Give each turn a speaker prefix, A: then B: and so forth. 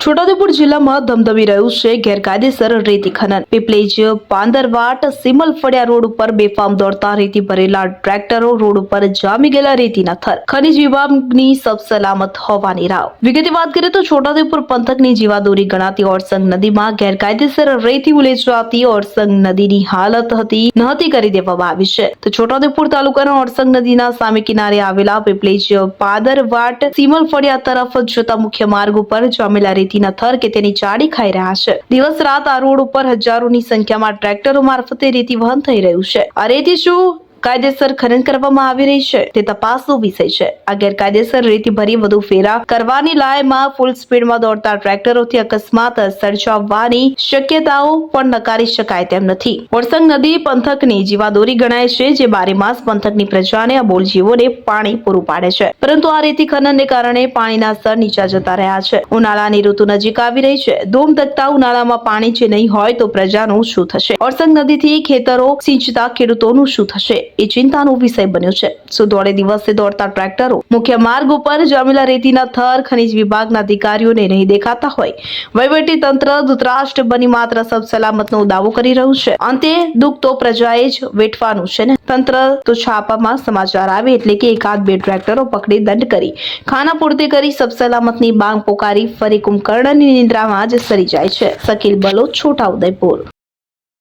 A: છોટાઉદેપુર જિલ્લામાં ધમધમી રહ્યું છે ગેરકાયદેસર રેતી ખનન. પીપલેજ પાંદરવાટ સિમલ ફળિયા રોડ ઉપર બેફામ દોડતા રેતી ભરેલા ટ્રેક્ટરો, રોડ ઉપર જામી ગયેલા રેતીના થર. ખનીજ વિભાગની સબસલામત હોવાની રાવ. વિગતે વાત કરીએ તો છોટાઉદેપુર પંથકની જીવાદોરી ગણાતી ઓરસંગ નદીમાં ગેરકાયદેસર રેતી ઉલેચાતી ઓરસંગ નદીની હાલત નહોતી કરી દેવામાં આવી છે. તો છોટાઉદેપુર તાલુકાના ઓરસંગ નદીના સામે કિનારે આવેલા પીપલેજ પાંદરવાટ સિમલ ફળિયા તરફ જતા મુખ્ય માર્ગ ઉપર જામેલા રેતીના થર કે તેની ચાડી ખાઈ રહ્યા છે. દિવસ રાત આ રોડ ઉપર હજારોની સંખ્યામાં ટ્રેક્ટરો મારફતે રેતી વહન થઈ રહ્યું છે. આ રેતી શું કાયદેસર ખનન કરવામાં આવી રહી છે તે તપાસનો વિષય છે. આ ગેરકાયદેસર રેતી ભરી વધુ ફેરા કરવાની લાયમાં ફૂલ સ્પીડમાં દોડતા ટ્રેક્ટરોથી અકસ્માત સર્જાવાની શક્યતાઓ પણ નકારી શકાય તેમ નથી. ઓરસંગ નદી પંથકની જીવાદોરી ગણાય છે, જે બારે માસ પંથકની પ્રજાને અબોલ જીવોને પાણી પૂરું પાડે છે. પરંતુ આ રેતી ખનનને કારણે પાણીના સ્તર નીચા જતા રહ્યા છે. ઉનાળાની ઋતુ નજીક આવી રહી છે. ધૂમ ધકતા ઉનાળામાં પાણી જે નહીં હોય તો પ્રજાનું શું થશે? ઓરસંગ નદીથી ખેતરો સિંચતા ખેડૂતોનું શું થશે? એ ચિંતાનો વિષય બન્યો છે. શું દોડે દિવસે દોડતા ટ્રેક્ટરો મુખ્ય માર્ગ ઉપર જામેલા રેતીના થર ખનીજ વિભાગના અધિકારીઓને નહીં દેખાતા હોય? વહીવટી તંત્ર ધૃતરાષ્ટ્ર બની માત્ર સલામતનો દાવો કરી રહ્યું છે. અંતે દુઃખ તો પ્રજાએ જ વેઠવાનું છે ને. તંત્ર તો છાપામાં સમાચાર આવે એટલે કે એકાદ બે ટ્રેક્ટરો પકડી દંડ કરી ખાના પૂર્તિ કરી સલામતની બાંગ પોકારી ફરી કુંભકર્ણની નિંદ્રામાં જ સરી જાય છે. શકીલ બલોચ, છોટાઉદેપુર.